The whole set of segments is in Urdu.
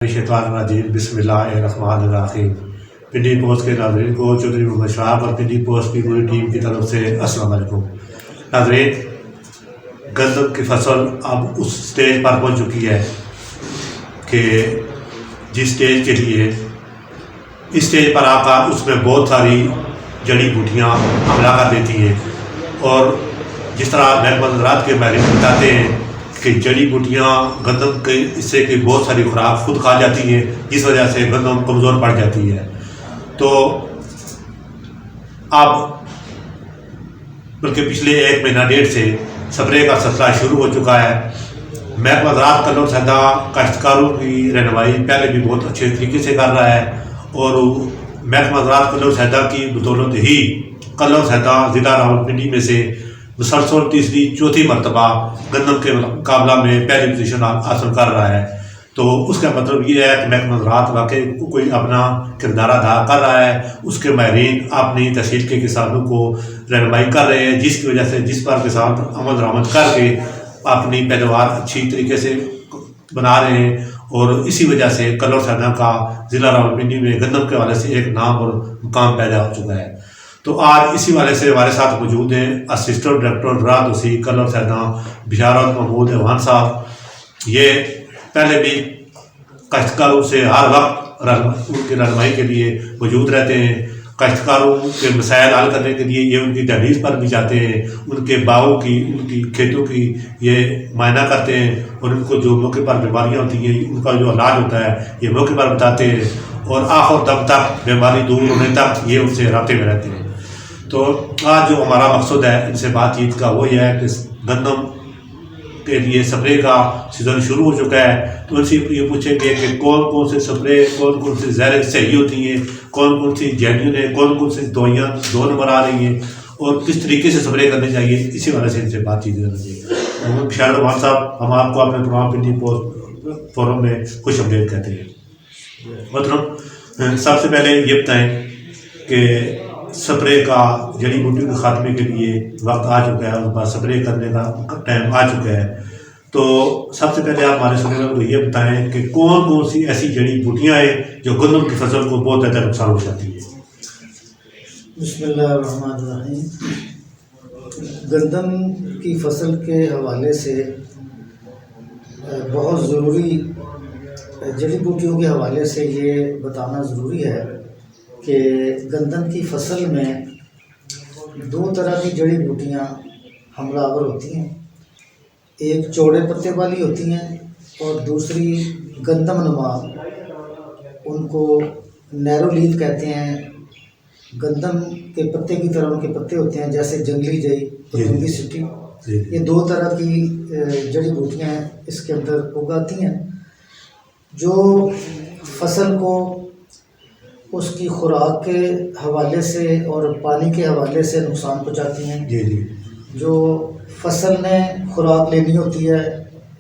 شیطان الرجیم بسم اللہ الرحمن الرحیم۔ پنڈی پوسٹ کے ناظرین کو چودھری محمد شہاب اور پنڈی پوسٹ کی پوری ٹیم کی طرف سے السلام علیکم۔ ناظرین، گندم کی فصل اب اس سٹیج پر پہنچ چکی ہے کہ جس سٹیج کے لیے اس سٹیج پر آ کر اس میں بہت ساری جڑی بوٹیاں حملہ کر دیتی ہیں، اور جس طرح محکمہ زراعت کے ماہرین بتاتے ہیں کہ جڑی بوٹیاں گندم کے حصے کی بہت ساری خوراک خود کھا جاتی ہیں، جس وجہ سے گندم کمزور پڑ جاتی ہے۔ تو اب بلکہ پچھلے 1 مہینہ ڈیڑھ سے سپرے کا سلسلہ شروع ہو چکا ہے۔ محکمہ زراعت کلور سیدہ کاشتکاروں کی رہنمائی پہلے بھی بہت اچھے طریقے سے کر رہا ہے، اور محکمہ زراعت کلور سیدہ کی بدولت ہی کلور سیدہ ضلع راولپنڈی میں سے مسلسل تیسری چوتھی مرتبہ گندم کے مقابلہ میں پہلی پوزیشن حاصل کر رہا ہے۔ تو اس کا مطلب یہ ہے کہ محکمہ زراعت واقعی کوئی اپنا کردار ادا کر رہا ہے، اس کے ماہرین اپنی تحصیل کے کسانوں کو رہنمائی کر رہے ہیں، جس کی وجہ سے جس پر کسان عمل درآمد کر کے اپنی پیداوار اچھی طریقے سے بنا رہے ہیں، اور اسی وجہ سے کلور سیدہ کا ضلع راولپنڈی میں گندم کے حوالے سے ایک نام اور مقام پیدا ہو چکا ہے۔ تو آج اسی والے سے ہمارے ساتھ موجود ہیں اسسٹنٹ ڈائریکٹر زراعت وسیع کلور سیدہ بشارت محمود ایوان صاحب۔ یہ پہلے بھی کاشتکاروں سے ہر وقت ان کی رہنمائی کے لیے موجود رہتے ہیں، کاشتکاروں کے مسائل حل کرنے کے لیے یہ ان کی دہلیز پر بھی جاتے ہیں، ان کے باغوں کی ان کی کھیتوں کی یہ معائنہ کرتے ہیں، اور ان کو جو موقع پر بیماریاں ہوتی ہیں ان کا جو علاج ہوتا ہے یہ موقع پر بتاتے ہیں، اور آخر دم تک بیماری دور ہونے تک یہ ان سے رابطے میں رہتے ہیں۔ تو آج جو ہمارا مقصد ہے ان سے بات چیت کا وہ یہ ہے کہ گندم کے لیے سپرے کا سیزن شروع ہو چکا ہے، تو ان سے یہ پوچھیں گے کہ کون کون سے سپرے، کون کون سے زہریں صحیح ہوتی ہیں، کون کون سی جینیون ہیں، کون کون سی دوائیاں 2 نمبر آ رہی ہیں، اور کس طریقے سے سپرے کرنے چاہیے، اسی وجہ سے ان سے بات چیت کرنا چاہیے۔ بشارت ایوان صاحب، ہم آپ کو اپنے پروگرام پنڈی پوسٹ فورم میں خوش آمدید کہتے ہیں۔ مطلب سب سے پہلے یہ بتائیں کہ سپرے کا جڑی بوٹیوں کے خاتمے کے لیے وقت آ چکا ہے، ان پر سپرے کرنے کا ٹائم آ چکا ہے، تو سب سے پہلے آپ ہمارے سننے والوں کو یہ بتائیں کہ کون کون سی ایسی جڑی بوٹیاں ہیں جو گندم کی فصل کو بہت زیادہ نقصان ہو جاتی ہے۔ بسم اللہ الرحمن الرحیم۔ گندم کی فصل کے حوالے سے بہت ضروری جڑی بوٹیوں کے حوالے سے یہ بتانا ضروری ہے کہ گندم کی فصل میں 2 طرح کی جڑی بوٹیاں حملہ آور ہوتی ہیں، ایک چوڑے پتے والی ہوتی ہیں اور دوسری گندم نما، ان کو نیرو لیف کہتے ہیں۔ گندم کے پتے کی طرح ان کے پتے ہوتے ہیں، جیسے جنگلی جئی، جنگلی سٹی، یہ 2 طرح کی جڑی بوٹیاں اس کے اندر اگاتی ہیں، جو فصل کو اس کی خوراک کے حوالے سے اور پانی کے حوالے سے نقصان پہنچاتی ہیں۔ جو فصل نے خوراک لینی ہوتی ہے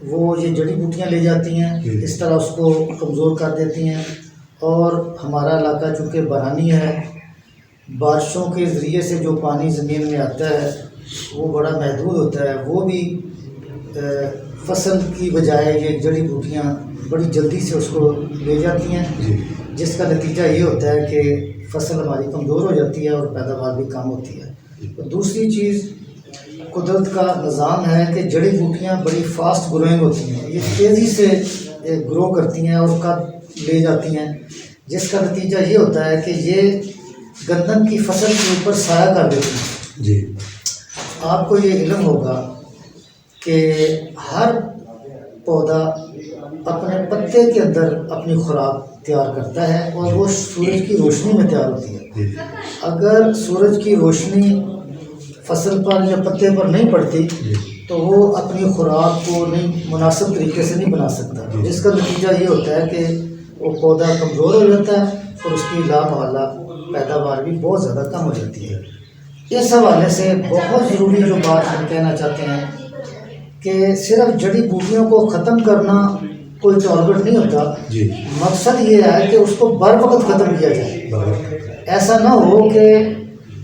وہ یہ جڑی بوٹیاں لے جاتی ہیں، اس طرح اس کو کمزور کر دیتی ہیں، اور ہمارا علاقہ چونکہ بارانی ہے، بارشوں کے ذریعے سے جو پانی زمین میں آتا ہے وہ بڑا محدود ہوتا ہے، وہ بھی فصل کی بجائے یہ جڑی بوٹیاں بڑی جلدی سے اس کو لے جاتی ہیں، جس کا نتیجہ یہ ہوتا ہے کہ فصل ہماری کمزور ہو جاتی ہے اور پیداوار بھی کم ہوتی ہے۔ دوسری چیز قدرت کا نظام ہے کہ جڑی بوٹیاں بڑی فاسٹ گروئنگ ہوتی ہیں، یہ تیزی سے گرو کرتی ہیں اور قد لے جاتی ہیں، جس کا نتیجہ یہ ہوتا ہے کہ یہ گندم کی فصل کے اوپر سایہ کر دیتی ہیں۔ آپ کو یہ علم ہوگا کہ ہر پودا اپنے پتے کے اندر اپنی خوراک تیار کرتا ہے، اور وہ سورج کی روشنی میں تیار ہوتی ہے۔ اگر سورج کی روشنی فصل پر یا پتے پر نہیں پڑتی تو وہ اپنی خوراک کو مناسب طریقے سے نہیں بنا سکتا، جس کا نتیجہ یہ ہوتا ہے کہ وہ پودا کمزور ہو جاتا ہے اور اس کی لامحالہ پیداوار بھی بہت زیادہ کم ہو جاتی ہے۔ اس حوالے سے بہت ضروری جو بات ہم کہنا چاہتے ہیں کہ صرف جڑی بوٹیوں کو ختم کرنا کوئی ٹارگٹ نہیں ہوتا، مقصد یہ ہے کہ اس کو بر وقت ختم کیا جائے۔ ایسا نہ ہو کہ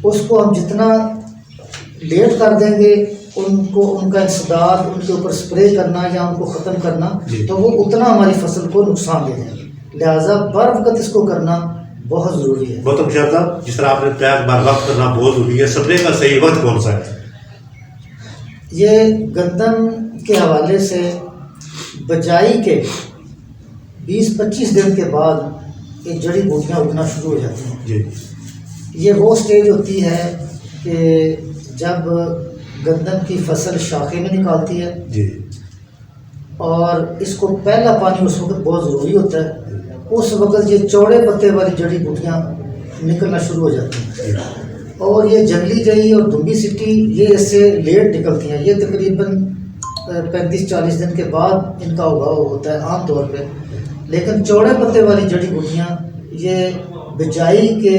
اس کو ہم جتنا لیٹ کر دیں گے ان کا انسداد، ان کے اوپر سپرے کرنا یا ان کو ختم کرنا، تو وہ اتنا ہماری فصل کو نقصان دے دیں گے۔ لہٰذا بر وقت اس کو کرنا بہت ضروری ہے۔ گوتم شاہ صاحب، جس طرح آپ نے بتایا بر وقت کرنا بہت ضروری ہے، سپرے کا صحیح وقت کون سا ہے؟ یہ گندم کے حوالے سے بجائی کے 20-25 دن کے بعد یہ جڑی بوٹیاں اگنا شروع ہو جاتی ہیں۔ جی، یہ وہ سٹیج ہوتی ہے کہ جب گندم کی فصل شاخے میں نکالتی ہے جی، اور اس کو پہلا پانی اس وقت بہت ضروری ہوتا ہے، اس وقت یہ چوڑے پتے والی جڑی بوٹیاں نکلنا شروع ہو جاتی ہیں، اور یہ جنگلی جئی اور دمبی سٹی یہ اس سے لیٹ نکلتی ہیں۔ یہ تقریباً 35-40 دن کے بعد ان کا اگاؤ ہوتا ہے عام طور پہ، لیکن چوڑے پتے والی جڑی بوٹیاں یہ بجائی کے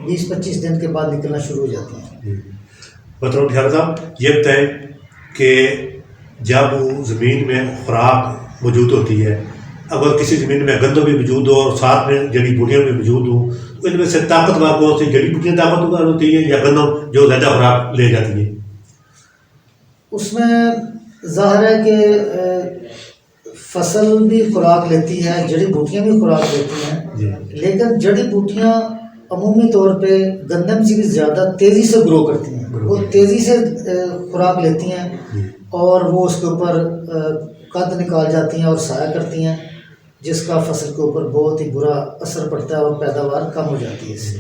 20-25 دن کے بعد نکلنا شروع ہو جاتی ہیں۔ گوتم شاہ صاحب، یہ بتائیں کہ جب زمین میں خوراک موجود ہوتی ہے، اگر کسی زمین میں گندم بھی موجود ہو اور ساتھ میں جڑی بوٹیاں بھی موجود ہوں، تو ان میں سے طاقتور کون سی جڑی بوٹیاں طاقتور ہوتی ہیں یا گندم جو زیادہ خوراک لے جاتی ہے؟ اس میں ظاہر ہے کہ فصل بھی خوراک لیتی ہے، جڑی بوٹیاں بھی خوراک لیتی ہیں، جی، لیکن جڑی بوٹیاں عمومی طور پہ گندم سے بھی زیادہ تیزی سے گرو کرتی ہیں، وہ تیزی سے خوراک لیتی ہیں اور وہ اس کے اوپر قد نکال جاتی ہیں اور سایہ کرتی ہیں، جس کا فصل کے اوپر بہت ہی برا اثر پڑتا ہے اور پیداوار کم ہو جاتی ہے اس سے۔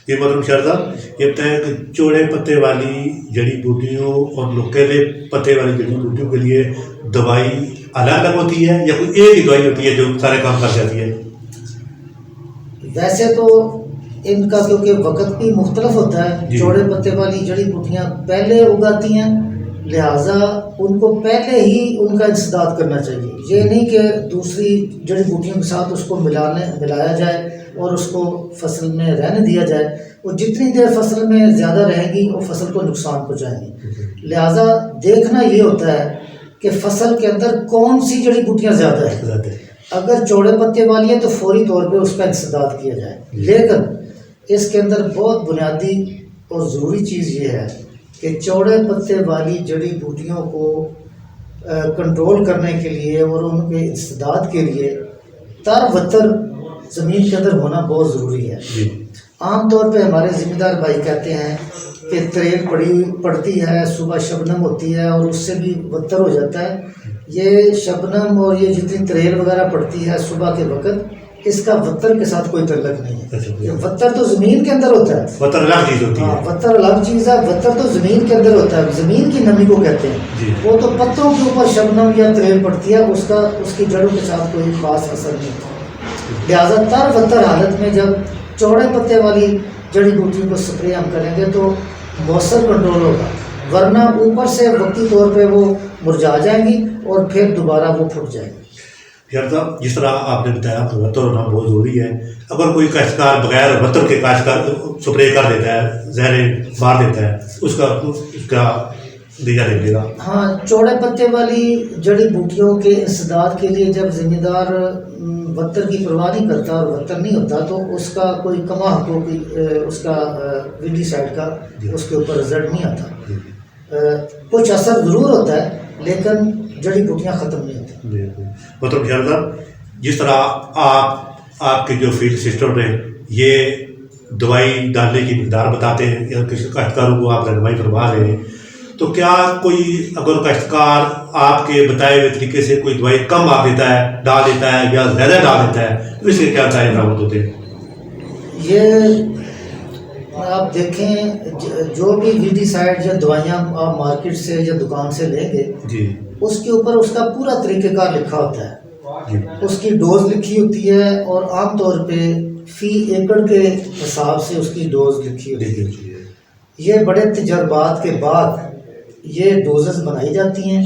یہ مطلب شاہ صاحب، یہ بتائیں کہ چوڑے پتے والی جڑی بوٹیوں اور نوکیلے پتے والی جڑی بوٹیوں کے لیے دوائی الگ الگ ہوتی ہے یا کوئی ایک ہی دوائی ہوتی ہے جو سارے کام کر جاتی ہے؟ ویسے تو ان کا کیونکہ وقت بھی مختلف ہوتا ہے، جی، چوڑے پتے والی جڑی بوٹیاں پہلے اگاتی ہیں، لہٰذا ان کو پہلے ہی ان کا انسداد کرنا چاہیے۔ یہ نہیں کہ دوسری جڑی بوٹیوں کے ساتھ اس کو ملایا جائے اور اس کو فصل میں رہنے دیا جائے، وہ جتنی دیر فصل میں زیادہ رہیں گی وہ فصل کو نقصان پہنچائیں گی۔ لہٰذا دیکھنا یہ ہوتا ہے کہ فصل کے اندر کون سی جڑی بوٹیاں زیادہ ہیں۔ اگر چوڑے پتے والی ہے تو فوری طور پہ اس کا انسداد کیا جائے، لیکن اس کے اندر بہت بنیادی اور ضروری چیز یہ ہے کہ چوڑے پتے والی جڑی بوٹیوں کو کنٹرول کرنے کے لیے اور ان کے انسداد کے لیے تر وتر زمین کے اندر ہونا بہت ضروری ہے۔ عام طور پہ ہمارے ذمہ دار بھائی کہتے ہیں کہ تریل پڑتی ہے، صبح شبنم ہوتی ہے اور اس سے بھی وتر ہو جاتا ہے۔ یہ شبنم اور یہ جتنی تریل وغیرہ پڑتی ہے صبح کے وقت، اس کا وتر کے ساتھ کوئی تعلق نہیں ہے۔ وتر تو زمین کے اندر ہوتا ہے، وتر الگ چیز ہوتی ہے۔ وتر الگ چیز ہے، وتر تو زمین کے اندر ہوتا ہے، زمین کی نمی کو کہتے ہیں۔ وہ تو پتوں کے اوپر شبنم یا تریل پڑتی ہے، اس کی جڑوں کے ساتھ کوئی خاص اثر نہیں ہوتا۔ لہٰذا تر وتر حالت میں جب چوڑے پتے والی جڑی بوٹیوں کو سپرے ہم کریں گے تو مؤثر کنٹرول ہوگا، ورنہ اوپر سے وقتی طور پہ وہ مرجھا جائیں گی اور پھر دوبارہ وہ پھٹ جائیں گی۔ یار صاحب، جس طرح آپ نے بتایا کہ وتر ہونا بہت ضروری ہے، اگر کوئی کاشتکار بغیر وتر کے کاشتکار سپرے کر دیتا ہے، زہریں مار دیتا ہے، اس کا نتیجہ نہیں گا؟ ہاں، چوڑے پتے والی جڑی بوٹیوں کے انسداد کے لیے جب ذمہ دار وتر کی پرواہ نہیں کرتا اور وتر نہیں ہوتا تو اس کا کوئی کما حقوقی اس کا ویڈی سائڈ کا اس کے اوپر رزلٹ نہیں آتا۔ کچھ اثر ضرور ہوتا ہے لیکن جڑی بوٹیاں ختم نہیں ہوتی۔ مطلب خیال صاحب، جس طرح آپ کے جو فیلڈ اسسٹنٹ ہیں یہ دوائی ڈالنے کی مقدار بتاتے ہیں یا کسی کاشتکاروں کو آپ رہنمائی فرما رہے ہیں، تو کیا کوئی اگر کاشتکار آپ کے بتائے ہوئے طریقے سے کوئی دوائی کم آپ دیتا ہے، ڈال دیتا ہے یا زیادہ ڈال دیتا ہے تو اس کے کیا نتائج برآمد ہوتے ہیں؟ یہ آپ دیکھیں، جو بھی ویڈی سائڈ یا دوائیاں آپ مارکیٹ سے یا دکان سے لیں گے جی، اس کے اوپر اس کا پورا طریقہ کار لکھا ہوتا ہے، جی، اس کی ڈوز لکھی ہوتی ہے اور عام طور پہ فی ایکڑ کے حساب سے اس کی ڈوز لکھی ہوتی ہے۔ یہ بڑے تجربات کے بعد یہ ڈوزز بنائی جاتی ہیں،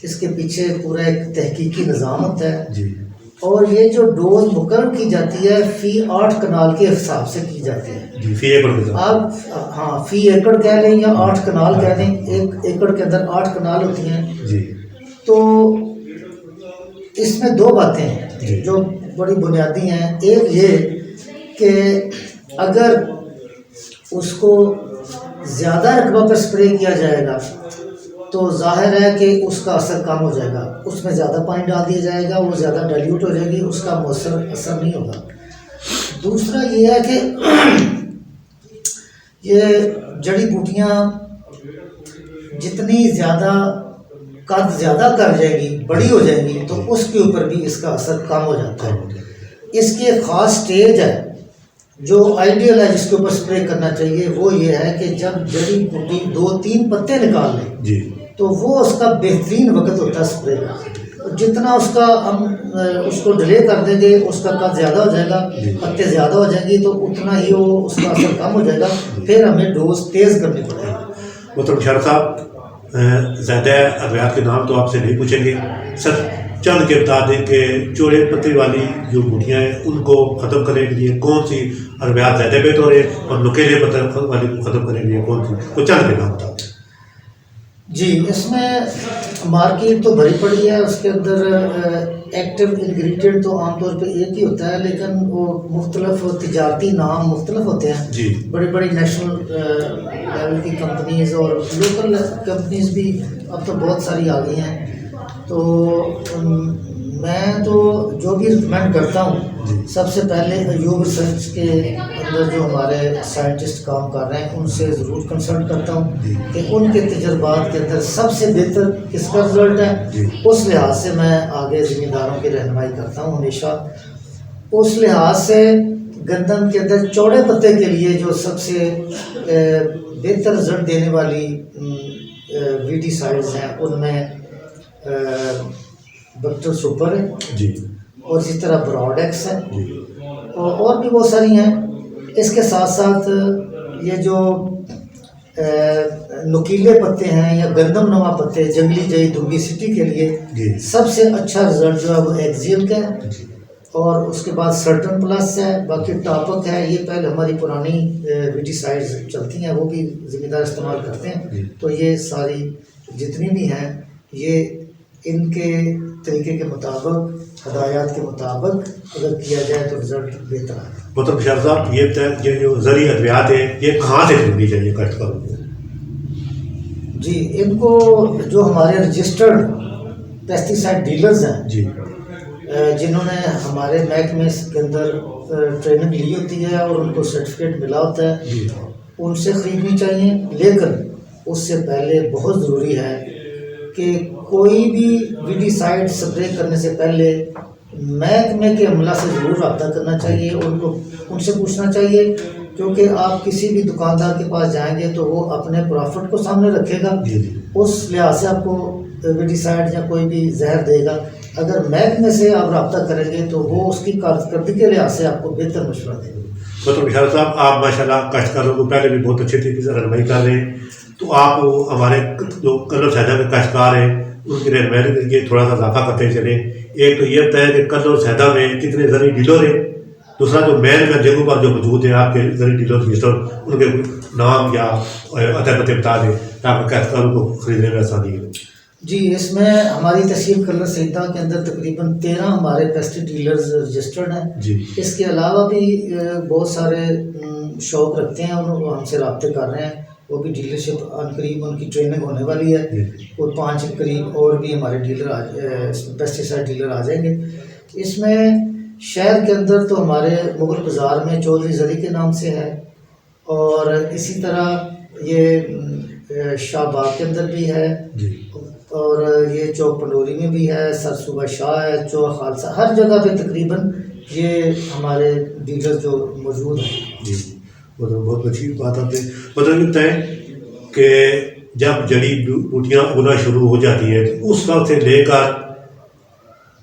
اس کے پیچھے پورا ایک تحقیقی نظام ہوتا ہے، جی، اور یہ جو ڈوز مقرر کی جاتی ہے فی 8 کنال کے حساب سے کی جاتی ہے۔ جی، فی ایکڑ کے ساتھ آپ ہاں فی ایکڑ کہہ لیں یا 8 کنال کہہ لیں، ایک ایکڑ کے اندر 8 کنال ہوتی ہیں۔ جی، تو اس میں دو باتیں ہیں جو بڑی بنیادی ہیں۔ ایک یہ کہ اگر اس کو زیادہ رقبہ پر سپرے کیا جائے گا تو ظاہر ہے کہ اس کا اثر کم ہو جائے گا، اس میں زیادہ پانی ڈال دیا جائے گا، وہ زیادہ ڈائلیوٹ ہو جائے گی، اس کا مؤثر اثر نہیں ہوگا۔ دوسرا یہ ہے کہ یہ جڑی بوٹیاں جتنی زیادہ قد زیادہ کر جائے گی، بڑی ہو جائیں گی، تو اس کے اوپر بھی اس کا اثر کم ہو جاتا ہے۔ اس کی ایک خاص سٹیج ہے جو آئیڈیل ہے جس کے اوپر سپرے کرنا چاہیے، وہ یہ ہے کہ جب جڑی بوٹی 2-3 پتے نکال لیں جی تو وہ اس کا بہترین وقت ہوتا ہے سپرے کا۔ جتنا اس کا ہم اس کو ڈیلے کر دیں گے، اس کا قد زیادہ ہو جائے گا، پتے زیادہ ہو جائیں گی، تو اتنا ہی وہ اس کا اثر کم ہو جائے گا، پھر ہمیں ڈوز تیز کرنی پڑے گی۔ محترم شارق صاحب، زیادہ ادویات کے نام تو آپ سے نہیں پوچھیں گے، سر چند کے بتا دیں کہ چوڑے پتے والی جو بوٹیاں ہیں ان کو ختم کرنے کے لیے کون سی ادویات زیادہ بہتر ہے، اور نکیلے پتے والی کو ختم کرنے کے لیے کون سی، کو چند کے نام بتا دیں۔ جی، اس میں مارکیٹ تو بھری پڑی ہے، اس کے اندر ایکٹیو انگریڈینٹ تو عام طور پہ ایک ہی ہوتا ہے، لیکن وہ مختلف تجارتی نام مختلف ہوتے ہیں۔ جی، بڑی بڑی نیشنل لیول کی کمپنیز اور لوکل کمپنیز بھی اب تو بہت ساری آ گئی ہیں، تو میں تو جو بھی ریکمینڈ کرتا ہوں، سب سے پہلے ایوب ریسرچ کے اندر جو ہمارے سائنٹسٹ کام کر رہے ہیں ان سے ضرور کنسلٹ کرتا ہوں کہ ان کے تجربات کے اندر سب سے بہتر کس کا رزلٹ ہے، اس لحاظ سے میں آگے ذمہ داروں کی رہنمائی کرتا ہوں ہمیشہ۔ اس لحاظ سے گندم کے اندر چوڑے پتے کے لیے جو سب سے بہتر رزلٹ دینے والی ویڈی سائڈز ہیں ان میں بکٹر سپر ہے جی، اور اسی طرح براڈ ایکس ہے، جی، اور بھی بہت ساری ہیں۔ اس کے ساتھ ساتھ یہ جو نکیلے پتے ہیں یا گندم نما پتے جنگلی جئی دنگی سٹی کے جی۔ لیے سب سے اچھا رزلٹ جو ہے وہ ایکزیل کا ہے، اور اس کے بعد سرٹن پلس ہے، باقی ٹاپک ہے، یہ پہلے ہماری پرانی ویڈی سائڈز چلتی ہیں وہ بھی ذمہ دار استعمال کرتے ہیں، تو یہ ساری جتنی بھی ہیں یہ ان کے طریقے کے مطابق، ہدایات کے مطابق اگر کیا جائے تو رزلٹ بہتر ہے۔ محترم شارق صاحب، یہ بتائیں کہ جو زرعی ادویات ہیں یہ کہاں سے خریدنی چاہیے کاشتکاروں کو؟ جی، ان کو جو ہمارے رجسٹرڈ پیسٹی سائڈ ڈیلرز ہیں، جی، جنہوں نے ہمارے محکمے کے اندر ٹریننگ لی ہوتی ہے اور ان کو سرٹیفکیٹ ملا ہوتا ہے، جی، ان سے خریدنی چاہیے۔ لیکن اس سے پہلے بہت ضروری ہے کہ کوئی بھی ویڈی سائڈ سپرے کرنے سے پہلے محکمے کے عملہ سے ضرور رابطہ کرنا چاہیے، ان سے پوچھنا چاہیے، کیونکہ آپ کسی بھی دکاندار کے پاس جائیں گے تو وہ اپنے پروفٹ کو سامنے رکھے گا، اس لحاظ سے آپ کو ویڈی سائڈ یا کوئی بھی زہر دے گا۔ اگر محکمے سے آپ رابطہ کریں گے تو وہ اس کی کارکردگی کے لحاظ سے آپ کو بہتر مشورہ دے گا۔ محترم شارق صاحب، آپ ماشاءاللہ کاشتکاروں کو پہلے بھی بہت اچھے طریقے سے رہنمائی کر رہے ہیں، تو آپ ہمارے جو کلر سیدہ کے کاشتکار ہیں ان کی رہنمائی کے لیے تھوڑا سا اضافہ کرتے چلیں۔ ایک تو یہ بتایا کہ کلر سیدہ میں کتنے زرعی ڈیلر ہیں، دوسرا جو مین کا جگہوں پر جو موجود ہیں آپ کے زرعی ڈیلر رجسٹر، ان کے نام یا عطا پتے بتا دیں تاکہ کاشتکاروں کو خریدنے میں آسانی ہو۔ جی، اس میں ہماری تحصیل کلر سیدہ کے اندر تقریباً 13 ہمارے پیسٹی ڈیلرز رجسٹرڈ ہیں۔ جی، اس کے علاوہ بھی بہت سارے شوق رکھتے ہیں اور وہ ہم سے رابطے کر رہے ہیں، وہ بھی ڈیلرشپ ان قریب ان کی ٹریننگ ہونے والی ہے، اور 5 قریب اور بھی ہمارے ڈیلر پیسٹی سائڈ ڈیلر آ جائیں گے۔ اس میں شہر کے اندر تو ہمارے مغل بازار میں چودھری زرعی کے نام سے ہے، اور اسی طرح یہ شاہ باغ کے اندر بھی ہے، اور یہ چوک پنڈوری میں بھی ہے، سر صوبہ شاہ ہے، چوک خالصہ، ہر جگہ پہ تقریباً یہ ہمارے ڈیلر جو موجود ہیں۔ جی، بہت اچھی بات آپ نے مطلب ہے کہ جب جڑی بوٹیاں اگنا شروع ہو جاتی ہیں تو اس وقت سے لے کر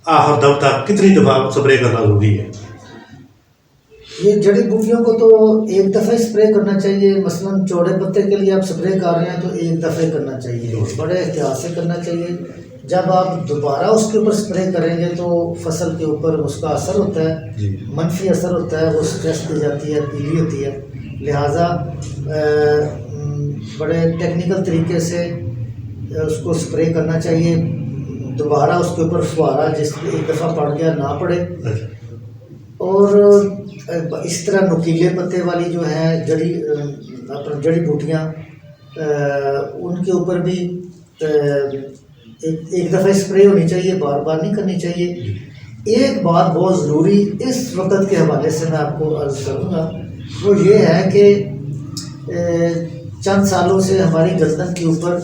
آخر دم تک کتنی دفعہ سپرے کرنا ضروری ہے؟ یہ جڑی بوٹیوں کو تو ایک دفعہ اسپرے کرنا چاہیے، مثلاً چوڑے پتے کے لیے آپ سپرے کر رہے ہیں تو ایک دفعہ کرنا چاہیے، بڑے احتیاط سے کرنا چاہیے۔ جب آپ دوبارہ اس کے اوپر سپرے کریں گے تو فصل کے اوپر اس کا اثر ہوتا ہے، منفی اثر ہوتا ہے، وہ سٹریس دی جاتی ہے، پیلی ہوتی ہے، لہٰذا بڑے ٹیکنیکل طریقے سے اس کو سپرے کرنا چاہیے۔ دوبارہ اس کے اوپر فوارہ جس ایک دفعہ پڑ گیا نہ پڑے، اور اس طرح نکیلے پتے والی جو ہیں جڑی بوٹیاں ان کے اوپر بھی ایک دفعہ اسپرے ہونی چاہیے، بار بار نہیں کرنی چاہیے۔ ایک بات بہت ضروری اس وقت کے حوالے سے میں آپ کو عرض کروں گا، وہ یہ ہے کہ چند سالوں سے ہماری گردن کے اوپر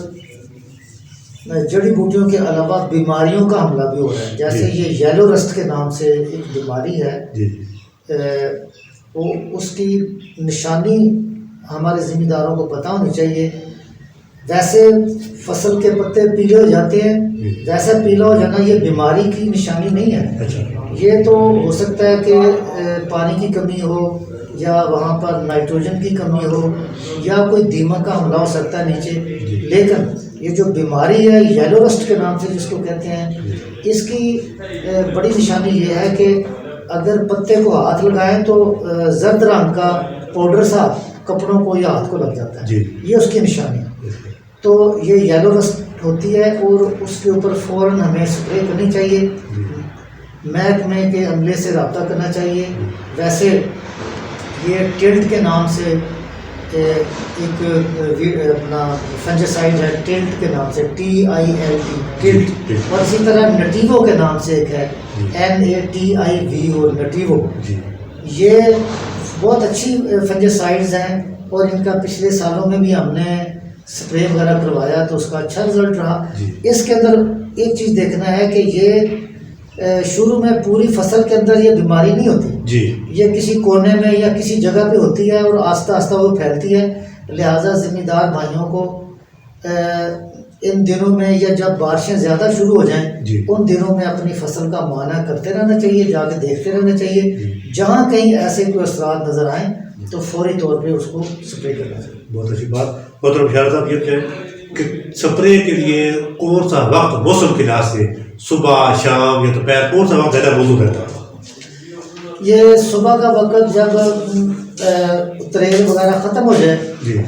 جڑی بوٹیوں کے علاوہ بیماریوں کا حملہ بھی ہو رہا ہے، جیسے یہ یلو رسٹ کے نام سے ایک بیماری ہے۔ وہ اس کی نشانی ہمارے ذمہ داروں کو پتہ ہونی چاہیے۔ ویسے فصل کے پتے پیلے ہو جاتے ہیں، ویسا پیلا ہو جانا یہ بیماری کی نشانی نہیں ہے۔ یہ تو ہو سکتا ہے کہ پانی کی کمی ہو، یا وہاں پر نائٹروجن کی کمی ہو، یا کوئی دیمک کا حملہ ہو سکتا ہے نیچے، لیکن یہ جو بیماری ہے یلو رسٹ کے نام سے جس کو کہتے ہیں، اس کی بڑی نشانی یہ ہے کہ اگر پتے کو ہاتھ لگائیں تو زرد رنگ کا پاؤڈر سا کپڑوں کو یا ہاتھ کو لگ جاتا ہے، یہ اس کی نشانی ہے۔ تو یہ یلو رسٹ ہوتی ہے اور اس کے اوپر فوراً ہمیں اسپرے کرنی چاہیے، محکمے کے عملے سے رابطہ کرنا چاہیے۔ ویسے یہ ٹلٹ کے نام سے ایک اپنا فنجیسائڈ ہے، ٹلٹ کے نام سے TILT ٹلٹ، اور اسی طرح نٹیوو کے نام سے ایک ہے NATIVO نٹیوو۔ یہ بہت اچھی فنجیسائڈز ہیں اور ان کا پچھلے سالوں میں بھی ہم نے اسپرے وغیرہ کروایا تو اس کا اچھا رزلٹ رہا۔ اس کے اندر ایک چیز دیکھنا ہے کہ یہ شروع میں پوری فصل کے اندر یہ بیماری نہیں ہوتی، یہ کسی کونے میں یا کسی جگہ پہ ہوتی ہے اور آہستہ آہستہ وہ پھیلتی ہے۔ لہٰذا ذمہ دار بھائیوں کو ان دنوں میں یا جب بارشیں زیادہ شروع ہو جائیں ان دنوں میں اپنی فصل کا معائنہ کرتے رہنا چاہیے، جا کے دیکھتے رہنا چاہیے۔ جہاں کہیں ایسے کوئی اثرات نظر آئیں تو فوری طور پہ اس کو اسپرے کرنا چاہیے۔ بہت اچھی بات۔ محترم شاعر صاحب یہ کہیں کہ اسپرے کے لیے کون سا وقت موسم کے لحاظ سے صبح شام یا دوپہر کون سا وقت زیادہ موزوں رہتا ہے؟ یہ صبح کا وقت جب تریل وغیرہ ختم ہو جائے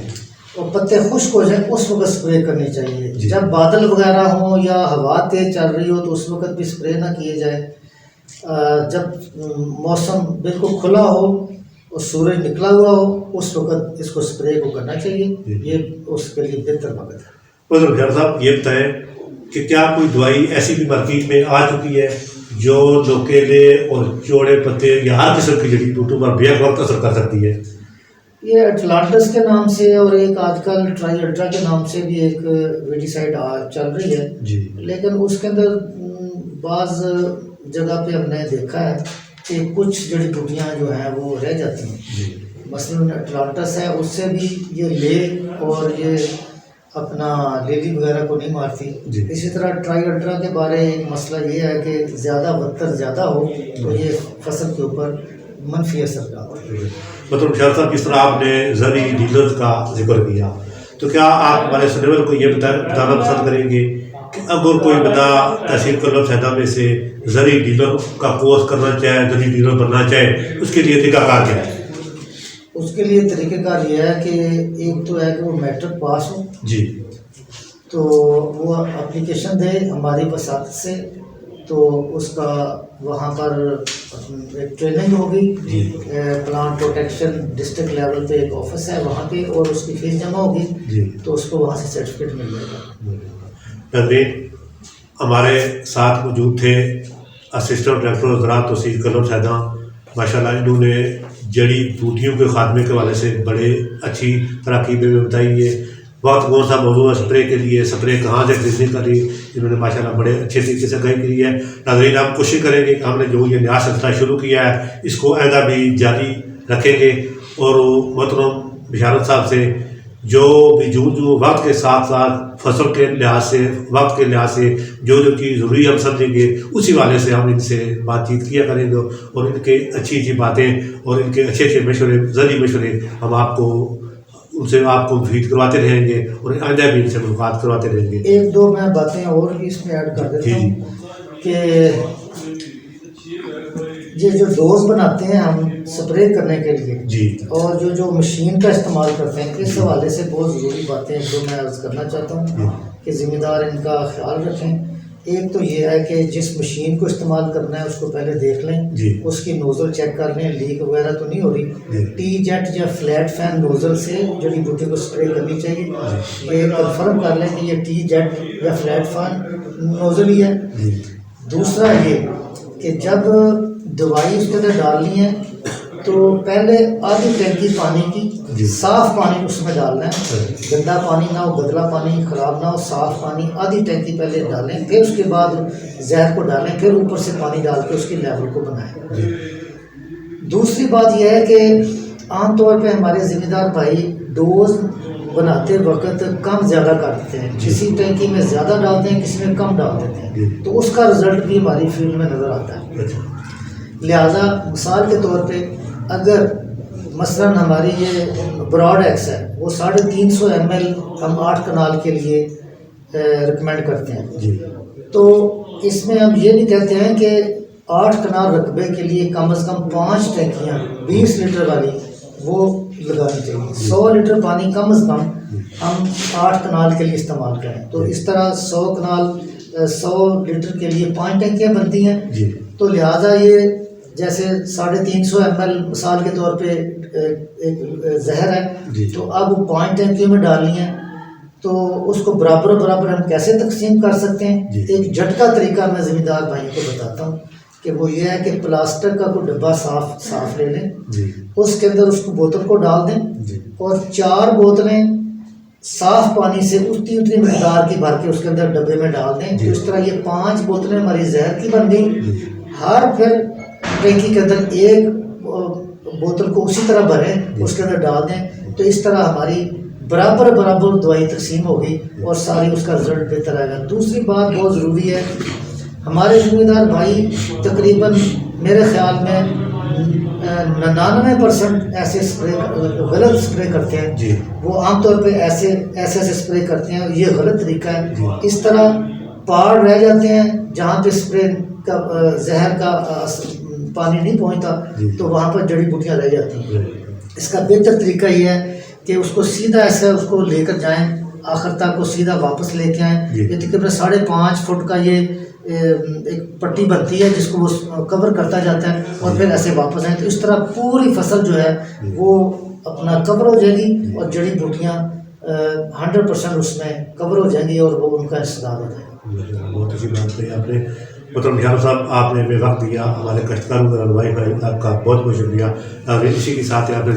اور پتے خشک ہو جائیں اس وقت اسپرے کرنی چاہیے۔ جب بادل وغیرہ ہوں یا ہوا تیز چل رہی ہو تو اس وقت بھی اسپرے نہ کیے جائے۔ جب موسم بالکل کھلا ہو اور سورج نکلا ہوا ہو اس وقت اس کو اسپرے کو کرنا چاہیے، یہ اس کے لیے بہتر وقت ہے۔ محترم شاعر صاحب یہ بتائیں کہ کیا کوئی دوائی ایسی بھی مارکیٹ میں آ چکی ہے جو لوکیلے اور چوڑے پتے یا ہر قسم کی جڑی بوٹیوں پر بیک وقت اثر کر سکتی ہے؟ یہ اٹلانٹس کے نام سے اور ایک آج کل ٹرائی الٹرا کے نام سے بھی ایک ویڈیسائڈ چل رہی ہے، لیکن اس کے اندر بعض جگہ پہ ہم نے دیکھا ہے کہ کچھ جڑی بوٹیاں جو ہیں وہ رہ جاتی ہیں۔ مثلاً اٹلانٹس ہے، اس سے بھی یہ لے اور یہ اپنا لیلی وغیرہ کو نہیں مارتی۔ اسی طرح ٹرائی الٹرا کے بارے ایک مسئلہ یہ ہے کہ زیادہ وتر زیادہ ہو تو یہ فصل کے اوپر منفی اثر ڈالتا ہے۔ مطلب شاعر صاحب کس طرح آپ نے زرعی ڈیلرز کا ذکر کیا، تو کیا آپ ہمارے سننے والوں کو یہ بتانا پسند کریں گے کہ اگر کوئی بندہ تحصیل قلم صیدا میں سے زرعی ڈیلر کا کورس کرنا چاہے، زرعی ڈیلر بننا چاہے، اس کے لیے طریقہ کار کیا ہے؟ اس کے لیے طریقہ کار یہ ہے کہ ایک تو ہے کہ وہ میٹرک پاس ہو، تو وہ اپلیکیشن دے ہماری وساطت سے، تو اس کا وہاں پر ایک ٹریننگ ہوگی، پلانٹ پروٹیکشن ڈسٹرکٹ لیول پہ ایک آفس ہے وہاں پہ، اور اس کی فیس جمع ہوگی تو اس کو وہاں سے سرٹیفکیٹ مل جائے گا۔ ہمارے ساتھ موجود تھے اسسٹنٹ ڈائریکٹر زراعت تحصیل قلم صیدا، ماشاء اللہ انہوں نے جڑی بوٹیوں کے خاتمے کے حوالے سے بڑے اچھی تراکیبیں میں بتائی ہے۔ وقت کون سا موضوع ہے اسپرے کے لیے، اسپرے کہاں سے خریدنے کا لیے انہوں نے ماشاء اللہ بڑے اچھے طریقے سے گائیڈ کی ہے۔ ناظرین آپ کوشش کریں گے کہ ہم نے جو یہ نیا سلسلہ شروع کیا ہے اس کو آئندہ بھی جاری رکھیں گے، اور محترم بشارت صاحب سے جو وقت کے ساتھ ساتھ فصل کے لحاظ سے، وقت کے لحاظ سے جو چیز ضروری ہم سمجھیں گے اسی والے سے ہم ان سے بات چیت کیا کریں گے، اور ان کے اچھی باتیں اور ان کے اچھے مشورے، ذریعی مشورے ہم آپ کو ان سے آپ کو مفید کرواتے رہیں گے اور آئندہ بھی ان سے ملاقات کرواتے رہیں گے۔ ایک دو میں باتیں اور بھی اس میں ایڈ کر دیتا ہوں کہ یہ جو ڈوز بناتے ہیں ہم سپرے کرنے کے لیے اور جو مشین کا استعمال کرتے ہیں، اس حوالے سے بہت ضروری باتیں جو میں عرض کرنا چاہتا ہوں کہ ذمہ دار ان کا خیال رکھیں۔ ایک تو یہ ہے کہ جس مشین کو استعمال کرنا ہے اس کو پہلے دیکھ لیں، جی اس کی نوزل چیک کر لیں، لیک وغیرہ تو نہیں ہو جی رہی. ٹی جیٹ یا فلیٹ فین نوزل سے جڑی بوٹی کو اسپرے کرنی چاہیے. یہ کنفرم کر لیں کہ یہ ٹی جیٹ یا فلیٹ فین نوزل ہی ہے. جی دوسرا یہ کہ جب دوائی اس کے اندر ڈالنی ہے تو پہلے آدھی ٹینکی پانی کی صاف پانی اس میں ڈالنا ہے، گندا پانی نہ ہو، گدلا پانی خراب نہ ہو، صاف پانی آدھی ٹینکی پہلے ڈالیں، پھر اس کے بعد زہر کو ڈالیں، پھر اوپر سے پانی ڈال کے اس کی لیول کو بنائیں. دوسری بات یہ ہے کہ عام طور پہ ہمارے ذمہ دار بھائی ڈوز بناتے وقت کم زیادہ کر دیتے ہیں، کسی ٹینکی میں زیادہ ڈالتے ہیں، کسی میں کم ڈال دیتے ہیں، تو اس کا رزلٹ بھی ہماری فیلڈ میں نظر آتا ہے. لہٰذا مثال کے طور پہ اگر مثلاً ہماری یہ براڈ ایکس ہے وہ 350 ml ہم 8 کنال کے لیے ریکمینڈ کرتے ہیں، تو اس میں ہم یہ بھی کہتے ہیں کہ 8 کنال رقبے کے لیے کم از کم 5 ٹینکیاں 20 لیٹر والی وہ لگانی چاہیے. 100 لیٹر پانی کم از کم ہم 8 کنال کے لیے استعمال کریں، تو اس طرح 100 لیٹر کے لیے 5 ٹینکیاں بنتی ہیں. تو لہٰذا یہ جیسے 350 ml مثال کے طور پہ ایک زہر ہے، تو اب 5 ٹینکیوں میں ڈالنی ہے، تو اس کو برابر برابر ہم کیسے تقسیم کر سکتے ہیں؟ ایک جھٹکا طریقہ میں ذمہ دار بھائیوں کو بتاتا ہوں کہ وہ یہ ہے کہ پلاسٹک کا کوئی ڈبہ صاف لے لیں، اس کے اندر اس کو بوتل کو ڈال دیں اور 4 بوتلیں صاف پانی سے اتنی مقدار کی بھر کے اس کے اندر ڈبے میں ڈال دیں. تو اس طرح یہ 5 بوتلیں ہماری زہر کی بن گئی. ہر پھر ٹینکی کے اندر ایک بوتل کو اسی طرح بھریں، اس کے اندر ڈال دیں، تو اس طرح ہماری برابر دوائی تقسیم ہوگی اور ساری اس کا رزلٹ بہتر آئے گا. دوسری بات بہت ضروری ہے، ہمارے ذمہ دار بھائی تقریباً میرے خیال میں 99% ایسے غلط اسپرے کرتے ہیں. وہ عام طور پہ ایسے اسپرے کرتے ہیں، یہ غلط طریقہ ہے. اس طرح پہاڑ رہ جاتے ہیں جہاں پہ اسپرے کا زہر کا پانی نہیں پہنچتا، تو وہاں پر جڑی بوٹیاں رہ جاتی ہیں. اس کا بہتر طریقہ یہ ہے کہ اس کو سیدھا ایسا اس کو لے کر جائیں، آخر تک کو سیدھا واپس لے کے آئیں. یہ تقریباً 5.5 فٹ کا یہ ایک پٹی بنتی ہے جس کو وہ کور کرتا جاتا ہے اور پھر ایسے واپس آئیں. تو اس طرح پوری فصل جو ہے وہ اپنا کور ہو جائے گی اور جڑی بوٹیاں 100% اس میں کور ہو جائیں گی اور وہ ان کا انسداد ہو جائے گا. بہت اچھی بات کہی آپ نے محترم نثار صاحب، آپ نے بے وقت دیا ہمارے کاشتکاروں کا رہنمائی. آپ کا بہت بہت شکریہ. اور اسی کے ساتھ آپ نے